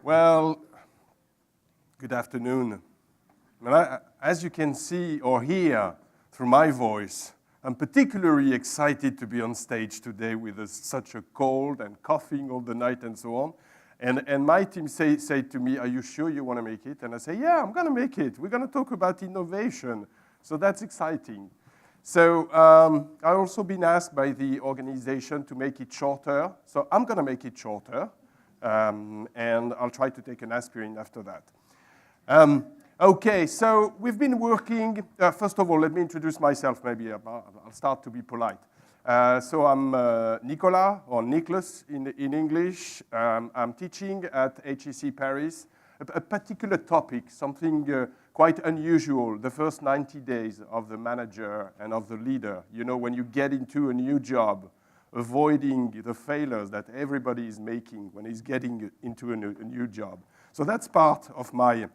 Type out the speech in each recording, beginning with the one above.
Well, good afternoon. As you can see or hear through my voice, I'm particularly excited to be on stage today with such a cold and coughing all the night and so on. And my team say to me, are you sure you want to make it? And I say, yeah, I'm going to make it. We're going to talk about innovation. So that's exciting. So I've also been asked by the organization to make it shorter. So I'm going to make it shorter. And I'll try to take an aspirin after that. Okay, so we've been working. First of all, let me introduce myself. Maybe I'll start to be polite. So I'm Nicolas, or Nicolas in English. I'm teaching at HEC Paris a particular topic, something quite unusual, the first 90 days of the manager and of the leader. You know, when you get into a new job, avoiding the failures that everybody is making when he's getting into a new job. So that's part of my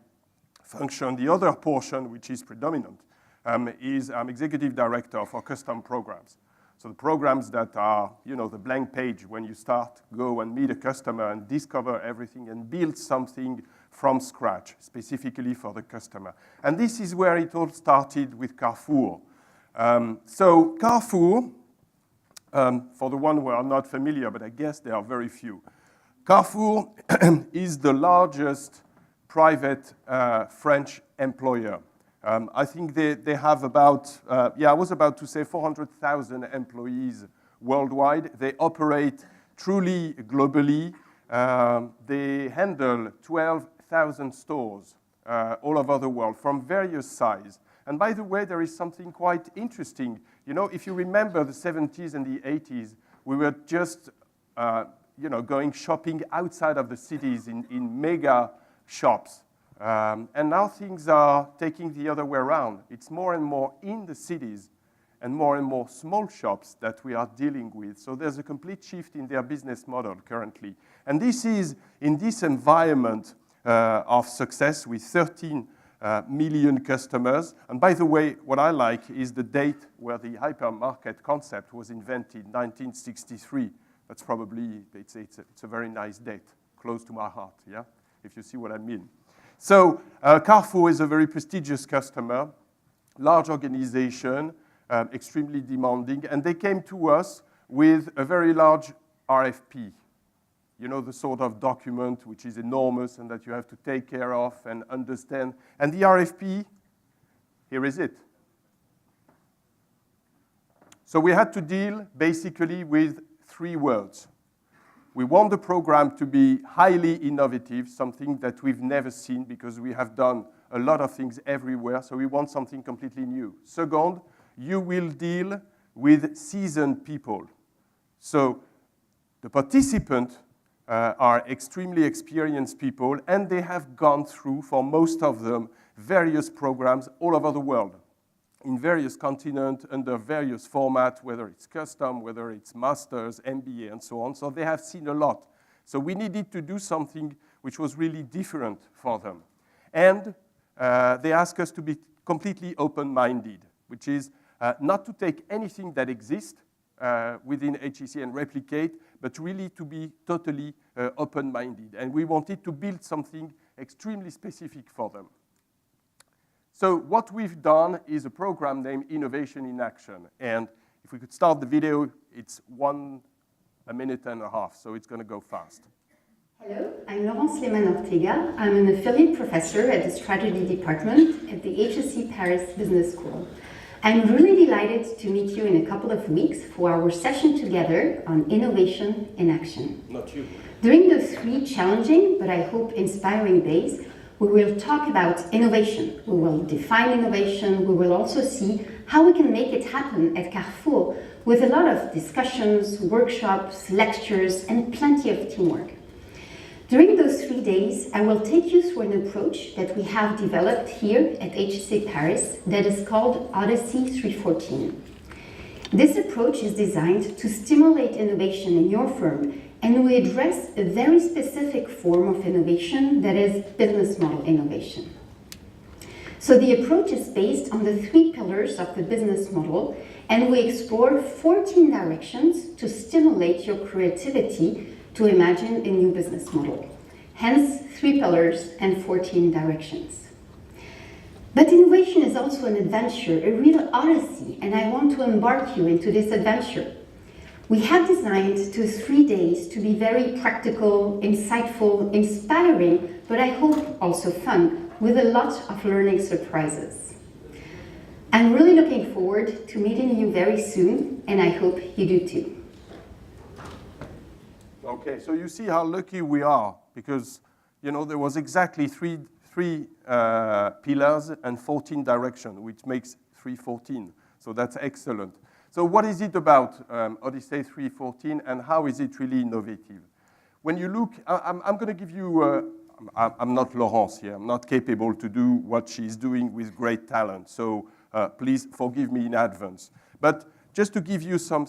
function. The other portion, which is predominant, is I'm executive director for custom programs. So the programs that are, you know, the blank page when you start, go and meet a customer and discover everything and build something from scratch, specifically for the customer. And this is where it all started with Carrefour. So Carrefour, for the one who are not familiar, but I guess there are very few. Carrefour is the largest private French employer. I think they have about, I was about to say 400,000 employees worldwide. They operate truly globally. They handle 12,000 stores all over the world from various sizes. And by the way, there is something quite interesting. You know, if you remember the 70s and the 80s, we were just, going shopping outside of the cities in mega shops. And now things are taking the other way around. It's more and more in the cities and more small shops that we are dealing with. So there's a complete shift in their business model currently. And this is in this environment of success with 13 million customers. And by the way, what I like is the date where the hypermarket concept was invented, 1963. That's probably, it's a very nice date, close to my heart, yeah, if you see what I mean. So Carrefour is a very prestigious customer, large organization, extremely demanding, and they came to us with a very large RFP. You know, the sort of document which is enormous and that you have to take care of and understand. And the RFP, here is it. So we had to deal basically with 3 words. We want the program to be highly innovative, something that we've never seen because we have done a lot of things everywhere, so we want something completely new. Second, you will deal with seasoned people. So the participants are extremely experienced people, and they have gone through, for most of them, various programs all over the world, in various continents, under various formats, whether it's custom, whether it's masters, MBA, and so on. So they have seen a lot. So we needed to do something which was really different for them. And they asked us to be completely open-minded, which is not to take anything that exists within HEC and replicate, but really to be totally open-minded. And we wanted to build something extremely specific for them. So what we've done is a program named Innovation in Action. And if we could start the video, it's 1 minute and a half, so it's going to go fast. Hello, I'm Laurence Lehmann-Ortega. I'm an affiliate professor at the Strategy Department at the HEC Paris Business School. I'm really delighted to meet you in a couple of weeks for our session together on Innovation in Action. Not you. During those 3 challenging, but I hope inspiring days, we will talk about innovation. We will define innovation. We will also see how we can make it happen at Carrefour with a lot of discussions, workshops, lectures, and plenty of teamwork. During those 3 days, I will take you through an approach that we have developed here at HEC Paris that is called Odyssey 314. This approach is designed to stimulate innovation in your firm, and we address a very specific form of innovation that is business model innovation. So the approach is based on the 3 pillars of the business model, and we explore 14 directions to stimulate your creativity to imagine a new business model. hence 3 pillars and 14 directions. But innovation is also an adventure, a real odyssey, and I want to embark you into this adventure. We have designed 3 days to be very practical, insightful, inspiring, but I hope also fun, with a lot of learning surprises. I'm really looking forward to meeting you very soon, and I hope you do too. Okay, so you see how lucky we are, because there was exactly three pillars and 14 directions, which makes 314. So that's excellent. So what is it about Odyssey 314, and how is it really innovative? When you look, I'm going to give you, I'm not Laurence here. I'm not capable to do what she's doing with great talent. So please forgive me in advance. But just to give you some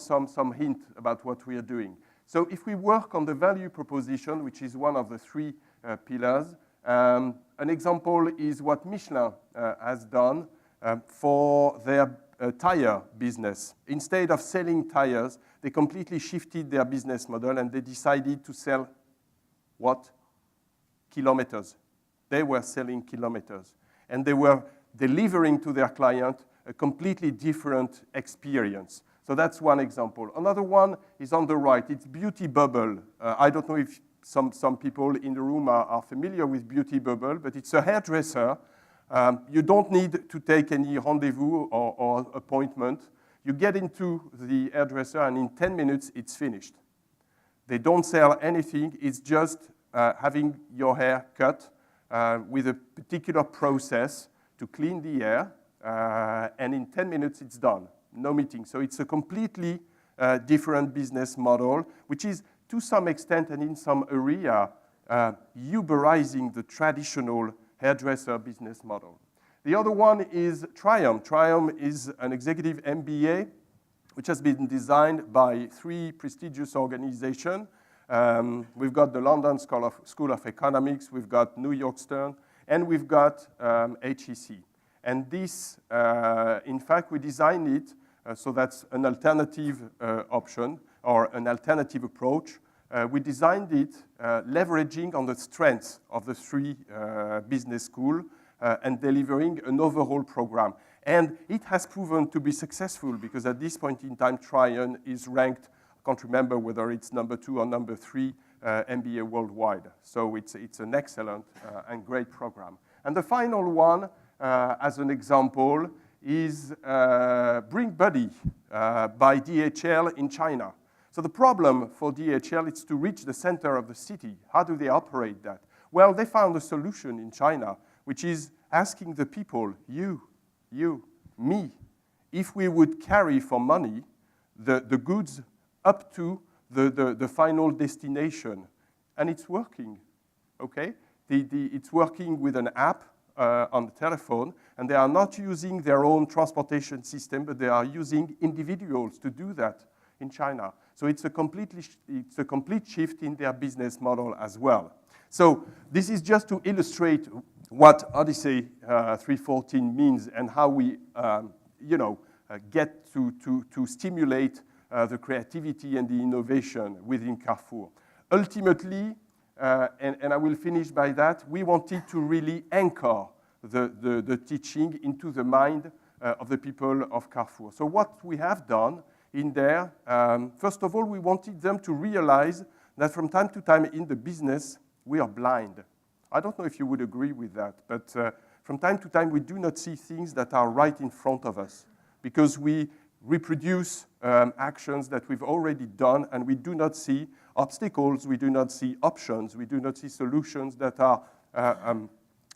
hint about what we are doing. So if we work on the value proposition, which is one of the 3 pillars, an example is what Michelin has done for their tire business. Instead of selling tires, they completely shifted their business model and they decided to sell what? Kilometers. They were selling kilometers. And they were delivering to their client a completely different experience. So that's one example. Another one is on the right. It's Beauty Bubble. I don't know if some people in the room are familiar with Beauty Bubble, but it's a hairdresser. You don't need to take any rendezvous or appointment. You get into the hairdresser, and in 10 minutes, it's finished. They don't sell anything. It's just having your hair cut with a particular process to clean the hair, and in 10 minutes, it's done. No meeting. So it's a completely different business model, which is, to some extent and in some area, Uberizing the traditional hairdresser business model. The other one is Triumph. Triumph is an executive MBA, which has been designed by 3 prestigious organizations. We've got the London School of Economics, we've got New York Stern, and we've got HEC. And this, in fact, we designed it, so that's an alternative option or an alternative approach. We designed it leveraging on the strengths of the 3 business schools and delivering an overall program. And it has proven to be successful because at this point in time, Triumph is ranked, I can't remember whether it's number 2 or number 3 MBA worldwide. So it's an excellent and great program. And the final one, as an example, is Bring Buddy by DHL in China. So the problem for DHL is to reach the center of the city. How do they operate that? Well, they found a solution in China, which is asking the people, you, me, if we would carry for money the goods up to the final destination. And it's working, okay? It's working with an app on the telephone, and they are not using their own transportation system, but they are using individuals to do that in China. So it's a complete shift in their business model as well. So this is just to illustrate what Odyssey 314 means and how we, get to stimulate the creativity and the innovation within Carrefour. Ultimately, and I will finish by that, we wanted to really anchor the teaching into the mind of the people of Carrefour. So what we have done in there, first of all, we wanted them to realize that from time to time in the business, we are blind. I don't know if you would agree with that, but from time to time, we do not see things that are right in front of us because we reproduce actions that we've already done, and we do not see obstacles, we do not see options, we do not see solutions that are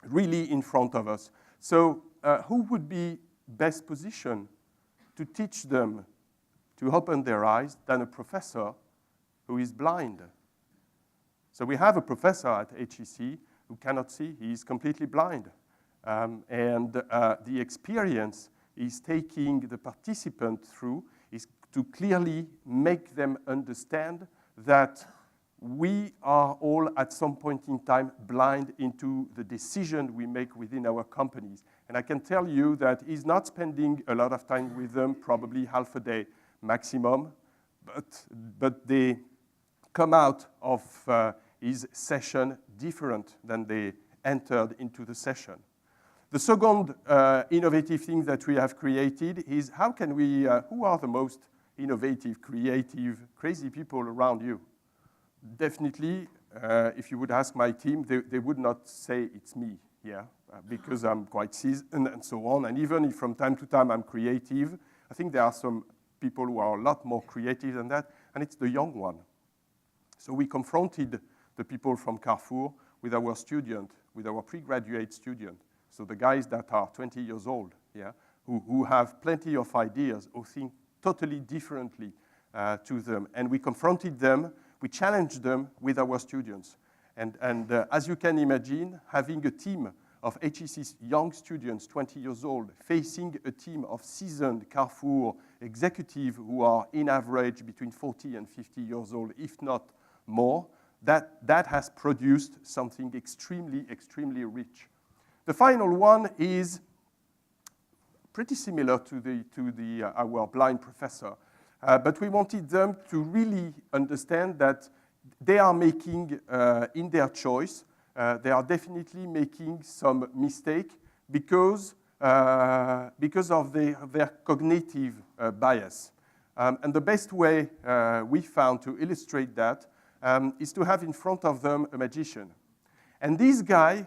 really in front of us. So who would be best positioned to teach them to open their eyes than a professor who is blind? So we have a professor at HEC who cannot see, he is completely blind. And the experience is taking the participant through is to clearly make them understand that we are all at some point in time blind into the decision we make within our companies. And I can tell you that he's not spending a lot of time with them, probably half a day maximum, but they come out of his session different than they entered into the session. The second innovative thing that we have created is how can we, who are the most innovative, creative, crazy people around you? Definitely, if you would ask my team, they would not say it's me, yeah, because I'm quite seasoned and so on. And even if from time to time I'm creative, I think there are some people who are a lot more creative than that, and it's the young one. So we confronted the people from Carrefour with our student, with our pre-graduate student. So the guys that are 20 years old, yeah, who have plenty of ideas, who think totally differently to them. And we confronted them, we challenged them with our students. And as you can imagine, having a team of HEC young students, 20 years old, facing a team of seasoned Carrefour executives who are in average between 40 and 50 years old, if not more, that has produced something extremely, extremely rich. The final one is pretty similar to our blind professor, but we wanted them to really understand that they are making, in their choice, they are definitely making some mistake because of their cognitive bias. And the best way we found to illustrate that is to have in front of them a magician. And this guy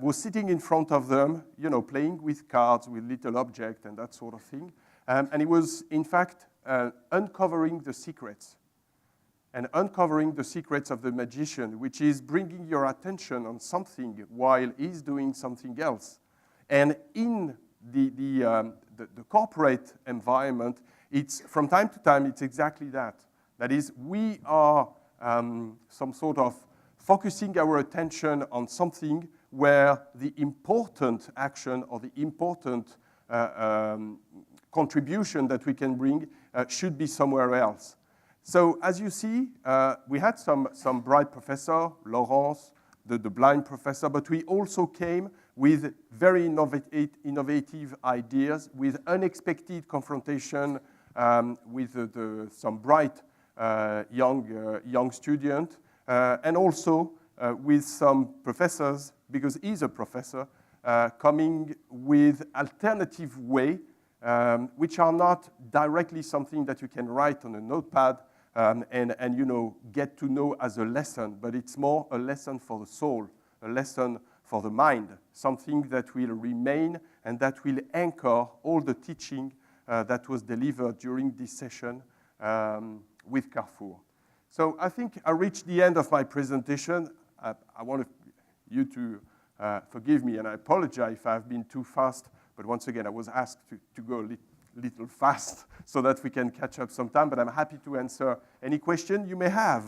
was sitting in front of them, you know, playing with cards, with little objects and that sort of thing. And he was, in fact, uncovering the secrets. And uncovering the secrets of the magician, which is bringing your attention on something while he's doing something else. And in the corporate environment, it's from time to time, it's exactly that. That is, we are some sort of focusing our attention on something where the important action or the important contribution that we can bring should be somewhere else. So as you see, we had some bright professor, Laurence, the blind professor, but we also came with very innovative ideas, with unexpected confrontation with some bright young student, and also with some professors, because he's a professor, coming with alternative way, which are not directly something that you can write on a notepad and you know, get to know as a lesson, but it's more a lesson for the soul, a lesson for the mind, something that will remain and that will anchor all the teaching that was delivered during this session with Carrefour. So I think I reached the end of my presentation. I want you to forgive me, and I apologize if I've been too fast, but once again, I was asked to go a little fast so that we can catch up some time, but I'm happy to answer any question you may have.